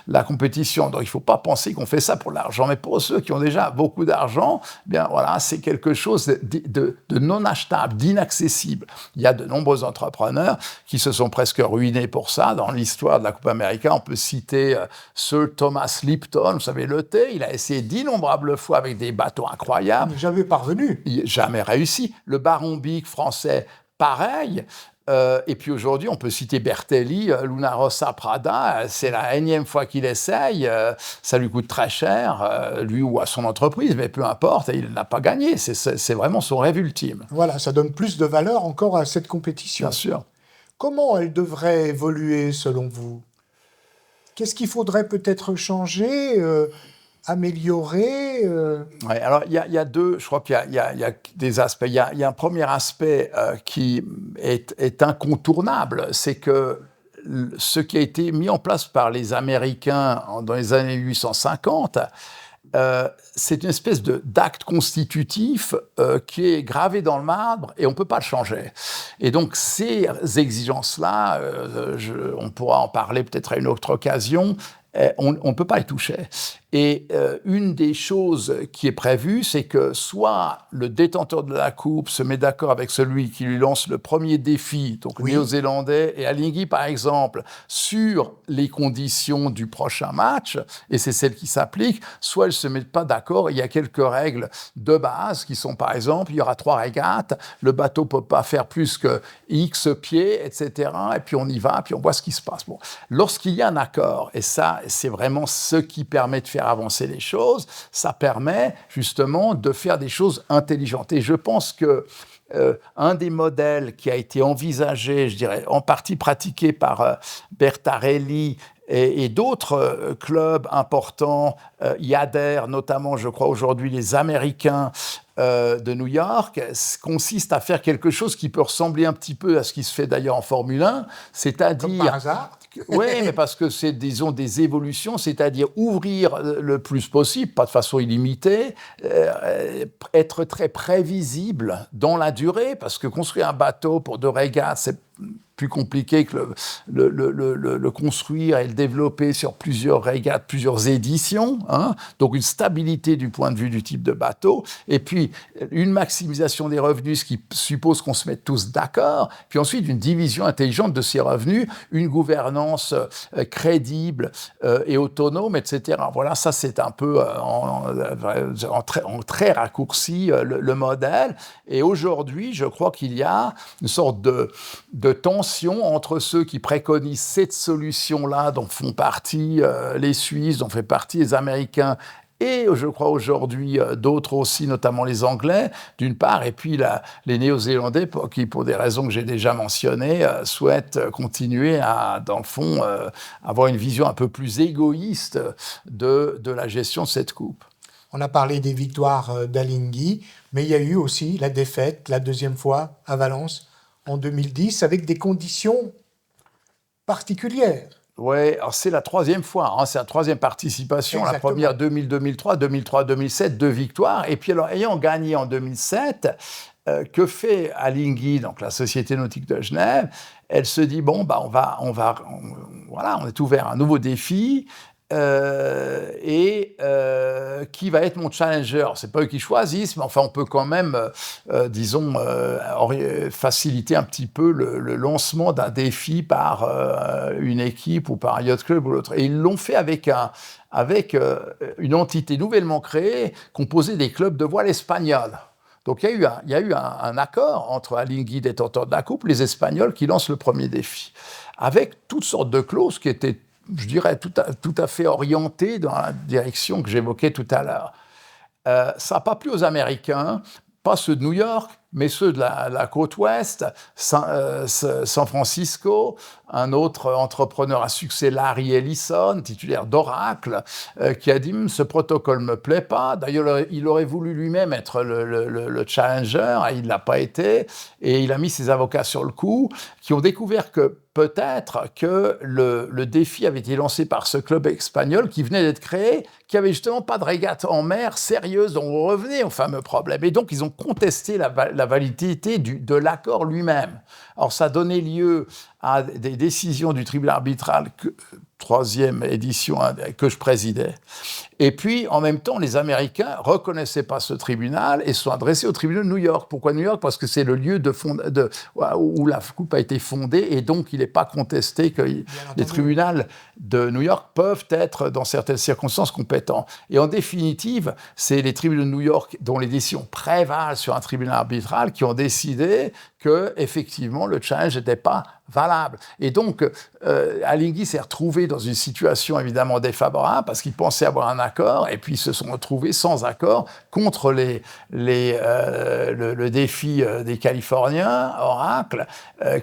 la compétition. Donc, il ne faut pas penser qu'on fait ça pour l'argent. Mais pour ceux qui ont déjà beaucoup d'argent, bien voilà, c'est quelque chose de non achetable, d'inaccessible. Il y a de nombreux entrepreneurs qui se sont presque ruinés pour ça. Dans l'histoire de la Coupe d'Amérique, on peut citer Sir Thomas Lipton, vous savez, le thé. Il a essayé d'innombrables fois avec des bateaux incroyables. Jamais parvenu. Jamais réussi. Le baron Bic français, pareil. Et puis aujourd'hui, on peut citer Bertelli, Luna Rossa Prada, c'est la énième fois qu'il essaye, ça lui coûte très cher, lui ou à son entreprise, mais peu importe, il n'a pas gagné, c'est vraiment son rêve ultime. Voilà, ça donne plus de valeur encore à cette compétition. Bien sûr. Comment elle devrait évoluer selon vous ? Qu'est-ce qu'il faudrait peut-être changer, améliorer Ouais, alors, il y a deux, je crois qu'il y a des aspects. Il y a un premier aspect qui est incontournable, c'est que ce qui a été mis en place par les Américains dans les années 1850, c'est une espèce d'acte constitutif qui est gravé dans le marbre et on ne peut pas le changer. Et donc, ces exigences-là, on pourra en parler peut-être à une autre occasion, on ne peut pas y toucher. Et une des choses qui est prévue, c'est que soit le détenteur de la coupe se met d'accord avec celui qui lui lance le premier défi, donc le Néo-Zélandais et Alinghi par exemple, sur les conditions du prochain match, et c'est celle qui s'applique, soit ils ne se mettent pas d'accord, il y a quelques règles de base qui sont par exemple, il y aura 3 régates, le bateau ne peut pas faire plus que X pieds, etc. Et puis on y va, puis on voit ce qui se passe. Bon. Lorsqu'il y a un accord, et ça c'est vraiment ce qui permet de faire avancer les choses, ça permet justement de faire des choses intelligentes. Et je pense que un des modèles qui a été envisagé, je dirais, en partie pratiqué par Bertarelli et d'autres clubs importants, IADER notamment, je crois aujourd'hui les Américains de New York, consiste à faire quelque chose qui peut ressembler un petit peu à ce qui se fait d'ailleurs en Formule 1, c'est-à-dire... Comme par hasard. Oui, mais parce que c'est, disons, des évolutions, c'est-à-dire ouvrir le plus possible, pas de façon illimitée, être très prévisible dans la durée, parce que construire un bateau pour 2 régates, c'est plus compliqué que le construire et le développer sur plusieurs régates, plusieurs éditions, hein, donc une stabilité du point de vue du type de bateau, et puis une maximisation des revenus, ce qui suppose qu'on se mette tous d'accord, puis ensuite une division intelligente de ces revenus, une gouvernance crédible et autonome, etc. Voilà, ça c'est un peu en très raccourci le modèle, et aujourd'hui je crois qu'il y a une sorte de tension entre ceux qui préconisent cette solution-là, dont font partie les Suisses, dont fait partie les Américains, et je crois aujourd'hui d'autres aussi, notamment les Anglais, d'une part, et puis les Néo-Zélandais, qui, pour des raisons que j'ai déjà mentionnées, souhaitent continuer à, dans le fond, avoir une vision un peu plus égoïste de la gestion de cette coupe. On a parlé des victoires d'Alinghi, mais il y a eu aussi la défaite, la deuxième fois, à Valence, en 2010, avec des conditions particulières. Oui, alors c'est la troisième fois, hein, c'est la troisième participation. Exactement. La première 2000-2003, 2003-2007, 2 victoires. Et puis alors, ayant gagné en 2007, que fait Alinghi, donc la Société nautique de Genève? Elle se dit, bon, bah, on est ouvert à un nouveau défi. Qui va être mon challenger? C'est pas eux qui choisissent, mais enfin on peut quand même, faciliter un petit peu le lancement d'un défi par une équipe ou par un yacht club ou l'autre. Et ils l'ont fait avec une entité nouvellement créée, composée des clubs de voile espagnols. Donc il y a eu un accord entre Alinghi, détenteur de la coupe, les Espagnols qui lancent le premier défi, avec toutes sortes de clauses qui étaient, je dirais, tout à fait orienté dans la direction que j'évoquais tout à l'heure. Ça n'a pas plu aux Américains, pas ceux de New York, mais ceux de la côte ouest, San Francisco, un autre entrepreneur à succès, Larry Ellison, titulaire d'Oracle, qui a dit « ce protocole ne me plaît pas ». D'ailleurs, il aurait voulu lui-même être le challenger, il ne l'a pas été, et il a mis ses avocats sur le coup, qui ont découvert que peut-être que le défi avait été lancé par ce club espagnol qui venait d'être créé, qui n'avait justement pas de régate en mer sérieuse, dont on revenait au fameux problème. Et donc, ils ont contesté la validité de l'accord lui-même. Alors, ça a donné lieu à des décisions du tribunal arbitral, troisième édition que je présidais. Et puis, en même temps, les Américains ne reconnaissaient pas ce tribunal et se sont adressés au tribunal de New York. Pourquoi New York? Parce que c'est le lieu où la coupe a été fondée, et donc il n'est pas contesté que les tribunaux de New York peuvent être, dans certaines circonstances, compétents. Et en définitive, c'est les tribunaux de New York, dont les décisions prévalent sur un tribunal arbitral, qui ont décidé que, effectivement, le challenge n'était pas valable. Et donc, Alinghi s'est retrouvé dans une situation évidemment défavorable parce qu'il pensait avoir un accord, et puis ils se sont retrouvés sans accord contre le défi des Californiens, Oracle,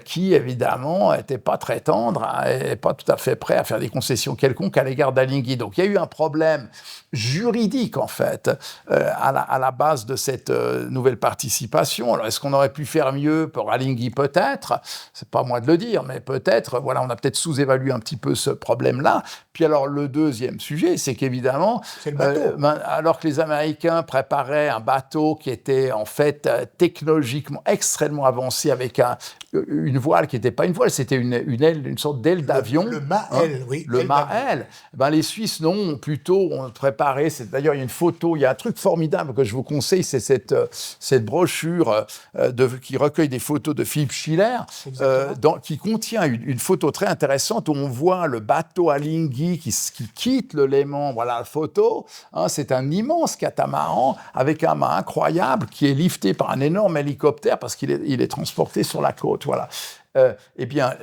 qui évidemment n'était pas très tendre et pas tout à fait prêt à faire des concessions quelconques à l'égard d'Alinghi. Donc il y a eu un problème juridique en fait à la base de cette nouvelle participation. Alors est-ce qu'on aurait pu faire mieux pour Alinghi? Peut-être, c'est pas moi de le dire, mais peut-être, voilà, on a peut-être sous-évalué un petit peu ce problème-là. Puis alors, le deuxième sujet, c'est qu'évidemment, alors que les Américains préparaient un bateau qui était en fait technologiquement extrêmement avancé, avec une voile qui n'était pas une voile, c'était une sorte d'aile d'avion. Le mât-aile, oui. Le mât-aile. Les Suisses, non, plutôt, ont préparé, d'ailleurs, il y a une photo, il y a un truc formidable que je vous conseille, c'est cette brochure qui recueille des photos de Philippe Schiller, qui contient une photo très intéressante où on voit le bateau Alinghi qui quitte le Léman. Voilà la photo. C'est un immense catamaran avec un mât incroyable qui est lifté par un énorme hélicoptère parce qu'il est transporté sur la côte. Voilà. Eh bien,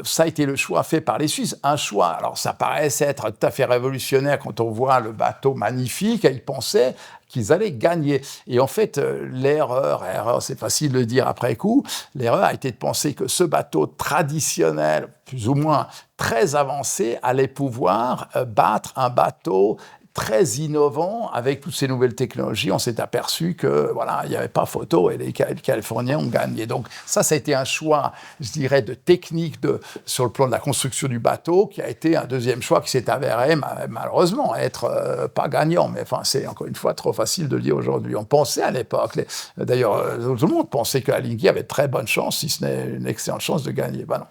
ça a été le choix fait par les Suisses. Un choix, alors ça paraissait être tout à fait révolutionnaire quand on voit le bateau magnifique, et ils pensaient qu'ils allaient gagner. Et en fait, l'erreur, c'est facile de le dire après coup, l'erreur a été de penser que ce bateau traditionnel, plus ou moins très avancé, allait pouvoir battre un bateau très innovant avec toutes ces nouvelles technologies. On s'est aperçu que voilà, il n'y avait pas photo et les Californiens ont gagné. Donc ça a été un choix, je dirais, de technique sur le plan de la construction du bateau, qui a été un deuxième choix qui s'est avéré malheureusement être pas gagnant. Mais enfin, c'est encore une fois trop facile de le dire aujourd'hui. On pensait à l'époque, d'ailleurs, tout le monde pensait que Alinghi avait de très bonnes chances, si ce n'est une excellente chance de gagner. Ben non.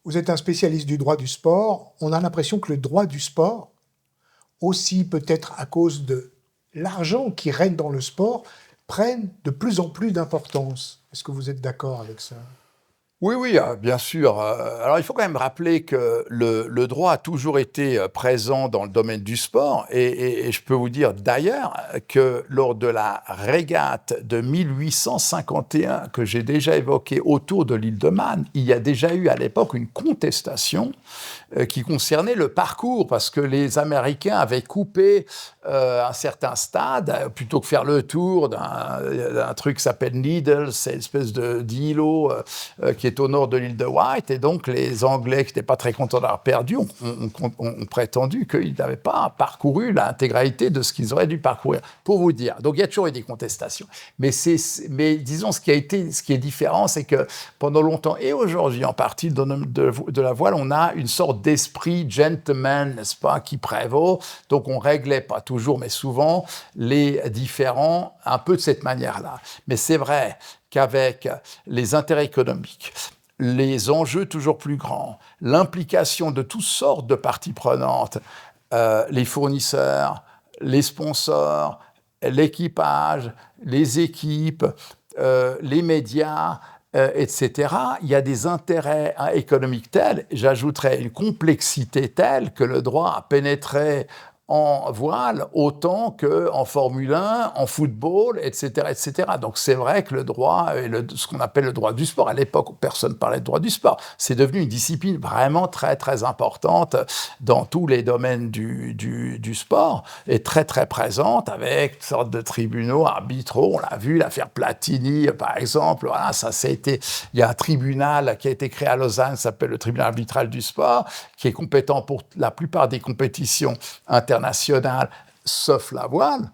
Vous êtes un spécialiste du droit du sport. On a l'impression que le droit du sport, aussi peut-être à cause de l'argent qui règne dans le sport, prennent de plus en plus d'importance. Est-ce que vous êtes d'accord avec ça ? Oui, oui, bien sûr. Alors, il faut quand même rappeler que le droit a toujours été présent dans le domaine du sport. Et je peux vous dire d'ailleurs que lors de la régate de 1851 que j'ai déjà évoquée autour de l'île de Man, il y a déjà eu à l'époque une contestation qui concernait le parcours, parce que les Américains avaient coupé un certain stade, plutôt que faire le tour d'un truc qui s'appelle Needles, c'est une espèce d'îlot qui est au nord de l'île de White, et donc les Anglais, qui n'étaient pas très contents d'avoir perdu, ont prétendu qu'ils n'avaient pas parcouru l'intégralité de ce qu'ils auraient dû parcourir, pour vous dire. Donc il y a toujours eu des contestations. Mais disons, ce qui est différent, c'est que pendant longtemps, et aujourd'hui en partie de la voile, on a une sorte d'esprit gentleman, n'est-ce pas, qui prévaut. Donc on réglait pas toujours, mais souvent, les différends un peu de cette manière-là. Mais c'est vrai qu'avec les intérêts économiques, les enjeux toujours plus grands, l'implication de toutes sortes de parties prenantes, les fournisseurs, les sponsors, l'équipage, les équipes, les médias, etc., il y a des intérêts économiques tels, j'ajouterais une complexité telle que le droit a pénétré en voile autant qu'en Formule 1, en football, etc., etc. Donc c'est vrai que le droit, ce qu'on appelle le droit du sport, à l'époque où personne ne parlait de droit du sport, c'est devenu une discipline vraiment très, très importante dans tous les domaines du sport, et très, très présente avec toutes sortes de tribunaux arbitraux. On l'a vu, l'affaire Platini, par exemple. Voilà, il y a un tribunal qui a été créé à Lausanne, qui s'appelle le tribunal arbitral du sport, qui est compétent pour la plupart des compétitions internationale, sauf la voile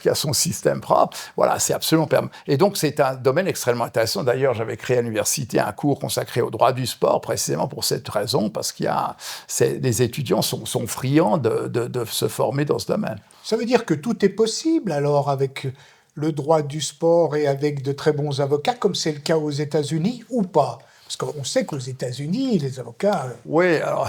qui a son système propre. Voilà, c'est absolument permanent. Et donc, c'est un domaine extrêmement intéressant. D'ailleurs, j'avais créé à l'université un cours consacré au droit du sport, précisément pour cette raison, parce les étudiants sont friands de se former dans ce domaine. Ça veut dire que tout est possible, alors, avec le droit du sport et avec de très bons avocats, comme c'est le cas aux États-Unis, ou pas ? Parce qu'on sait qu'aux États-Unis, les avocats... Oui, alors...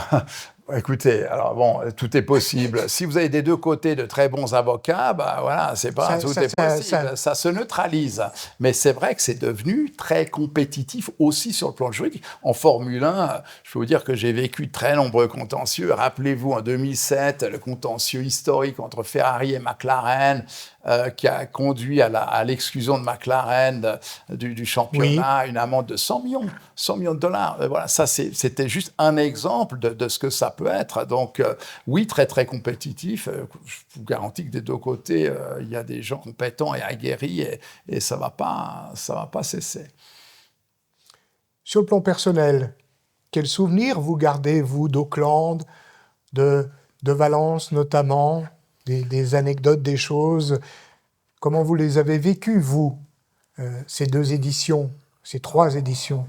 Écoutez, alors bon, tout est possible. Si vous avez des deux côtés de très bons avocats, bah voilà, c'est pas tout est possible. Ça se neutralise. Mais c'est vrai que c'est devenu très compétitif aussi sur le plan juridique. En Formule 1, je peux vous dire que j'ai vécu très nombreux contentieux. Rappelez-vous, en 2007, le contentieux historique entre Ferrari et McLaren, qui a conduit à l'exclusion de McLaren du championnat, oui. Une amende de 100 millions de dollars. Voilà, ça, c'était juste un exemple de ce que ça peut être. Donc, oui, très, très compétitif. Je vous garantis que des deux côtés, il y a des gens compétents et aguerris, et ça va pas cesser. Sur le plan personnel, quels souvenirs vous gardez, vous, d'Auckland, de Valence notamment, des anecdotes, des choses? Comment vous les avez vécues, vous, ces deux éditions, ces trois éditions?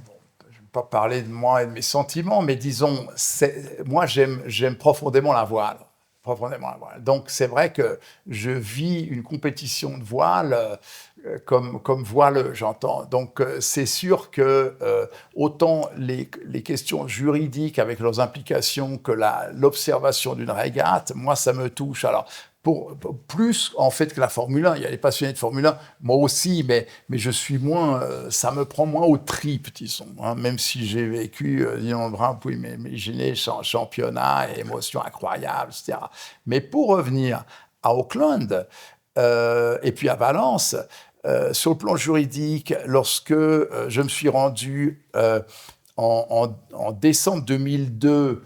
Je ne vais pas parler de moi et de mes sentiments, mais disons, moi, j'aime profondément la voile. Donc, c'est vrai que je vis une compétition de voile comme voile, j'entends. Donc, c'est sûr que autant les questions juridiques avec leurs implications que l'observation d'une régate, moi, ça me touche. Alors, plus en fait que la Formule 1, il y a les passionnés de Formule 1, moi aussi, mais je suis moins, ça me prend moins aux tripes, disons, hein, même si j'ai vécu, disons, vous pouvez m'imaginer, championnat et émotions incroyables, etc. Mais pour revenir à Auckland et puis à Valence, sur le plan juridique, lorsque je me suis rendu en décembre 2002,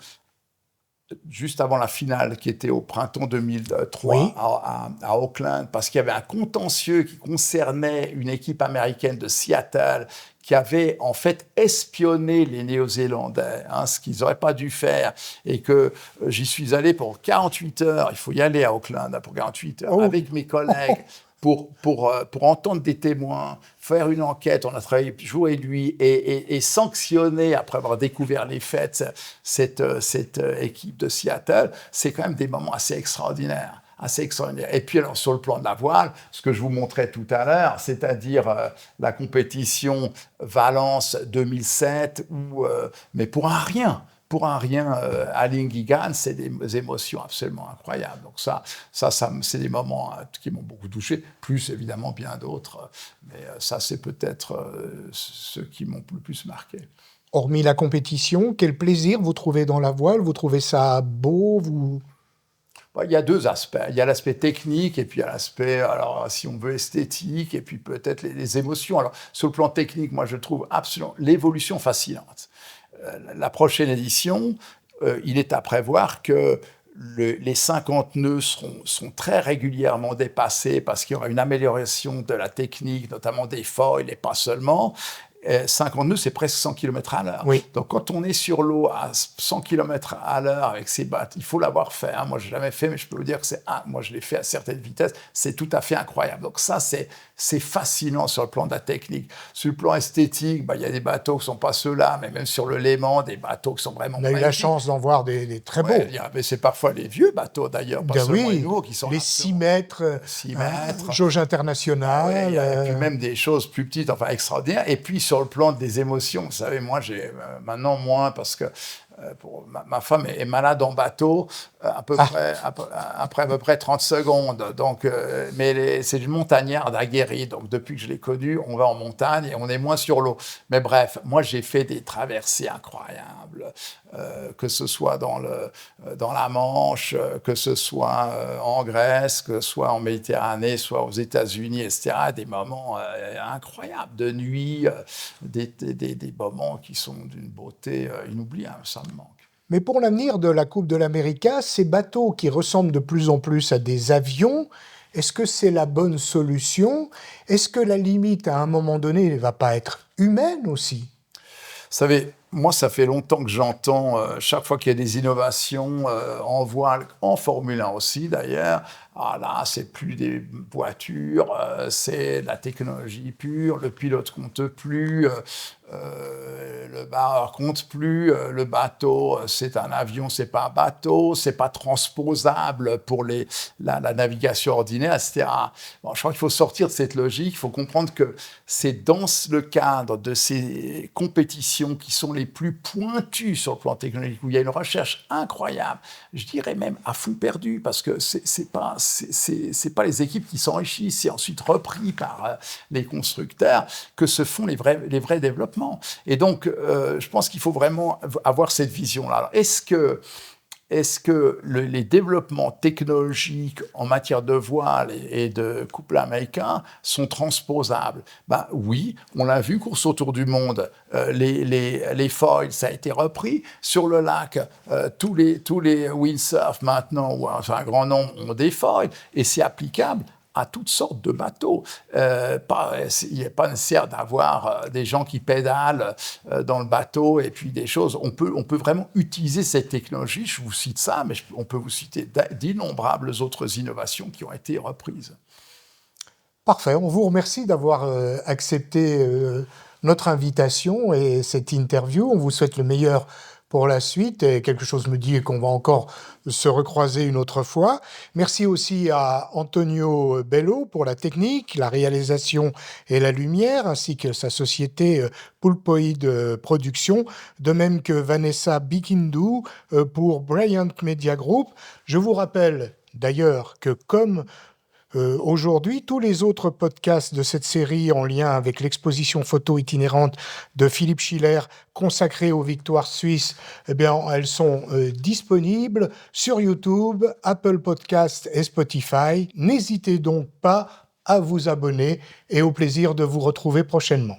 juste avant la finale, qui était au printemps 2003 Oui. à Auckland, parce qu'il y avait un contentieux qui concernait une équipe américaine de Seattle qui avait en fait espionné les Néo-Zélandais, ce qu'ils n'auraient pas dû faire, et que j'y suis allé pour 48 heures, il faut y aller à Auckland pour 48 heures, avec mes collègues, pour entendre des témoins, faire une enquête. On a travaillé jour et nuit et sanctionner, après avoir découvert les faits, cette équipe de Seattle. C'est quand même des moments assez extraordinaires. Et puis alors, sur le plan de la voile, ce que je vous montrais tout à l'heure, c'est-à-dire la compétition Valence 2007, mais pour un rien, à Lingigan, c'est des émotions absolument incroyables. Donc ça c'est des moments qui m'ont beaucoup touché, plus évidemment bien d'autres, mais ça c'est peut-être ceux qui m'ont le plus marqué. Hormis la compétition, quel plaisir vous trouvez dans la voile? Vous trouvez ça beau? Il y a deux aspects. Il y a l'aspect technique et puis il y a l'aspect, alors, si on veut, esthétique et puis peut-être les émotions. Alors, sur le plan technique, moi, je trouve absolument l'évolution fascinante. La prochaine édition, il est à prévoir que les 50 nœuds sont très régulièrement dépassés parce qu'il y aura une amélioration de la technique, notamment des foils et pas seulement. 50 nœuds, c'est presque 100 km à l'heure. Oui. Donc, quand on est sur l'eau à 100 km à l'heure avec ces bateaux, il faut l'avoir fait. Moi, je ne l'ai jamais fait, mais je peux vous dire que moi, je l'ai fait à certaines vitesses. C'est tout à fait incroyable. Donc, ça, c'est fascinant sur le plan de la technique. Sur le plan esthétique, il y a des bateaux qui ne sont pas ceux-là, mais même sur le Léman, des bateaux qui sont vraiment On a eu la chance d'en voir des très beaux. Mais c'est parfois les vieux bateaux, d'ailleurs, pas seulement les nouveaux qui sont les 6 mètres, jauge internationale. Et puis même des choses plus petites, enfin extraordinaires. Et puis, sur le plan des émotions, vous savez, moi, j'ai maintenant moins parce que ma femme est malade en bateau après à peu près 30 secondes. Donc, mais c'est une montagnarde aguerrie. Donc, depuis que je l'ai connue, on va en montagne et on est moins sur l'eau. Mais bref, moi, j'ai fait des traversées incroyables, que ce soit dans la Manche, que ce soit en Grèce, que ce soit en Méditerranée, soit aux États-Unis, etc. Des moments incroyables de nuit, des moments qui sont d'une beauté inoubliable. Ça me manque. Mais pour l'avenir de la Coupe de l'Amérique, ces bateaux qui ressemblent de plus en plus à des avions, est-ce que c'est la bonne solution? Est-ce que la limite, à un moment donné, ne va pas être humaine aussi? Vous savez, moi, ça fait longtemps que j'entends, chaque fois qu'il y a des innovations en voile, en Formule 1 aussi d'ailleurs, là, c'est plus des voitures, c'est de la technologie pure, le pilote compte plus, le barreur compte plus, le bateau, c'est un avion, c'est pas un bateau, c'est pas transposable pour la navigation ordinaire, etc. Bon, je crois qu'il faut sortir de cette logique, il faut comprendre que c'est dans le cadre de ces compétitions qui sont les plus pointues sur le plan technologique, où il y a une recherche incroyable, je dirais même à fond perdu, parce que c'est pas les équipes qui s'enrichissent, c'est ensuite repris par les constructeurs que se font les vrais développements. Et donc, je pense qu'il faut vraiment avoir cette vision-là. Alors, est-ce que les développements technologiques en matière de voile et de couple américain sont transposables? Oui, on l'a vu, course autour du monde, les foils, ça a été repris. Sur le lac, tous les windsurf maintenant, ou enfin un grand nombre, ont des foils, et c'est applicable à toutes sortes de bateaux. Il n'est pas nécessaire d'avoir des gens qui pédalent dans le bateau et puis des choses. On peut vraiment utiliser cette technologie. Je vous cite ça, mais on peut vous citer d'innombrables autres innovations qui ont été reprises. Parfait. On vous remercie d'avoir accepté notre invitation et cette interview. On vous souhaite le meilleur pour la suite, et quelque chose me dit qu'on va encore se recroiser une autre fois. Merci aussi à Antonio Bello pour la technique, la réalisation et la lumière, ainsi que sa société Pulpoid Productions, de même que Vanessa Bikindu pour Bryant Media Group. Je vous rappelle d'ailleurs que comme aujourd'hui, tous les autres podcasts de cette série en lien avec l'exposition photo itinérante de Philippe Schiller consacrée aux victoires suisses, elles sont disponibles sur YouTube, Apple Podcasts et Spotify. N'hésitez donc pas à vous abonner et au plaisir de vous retrouver prochainement.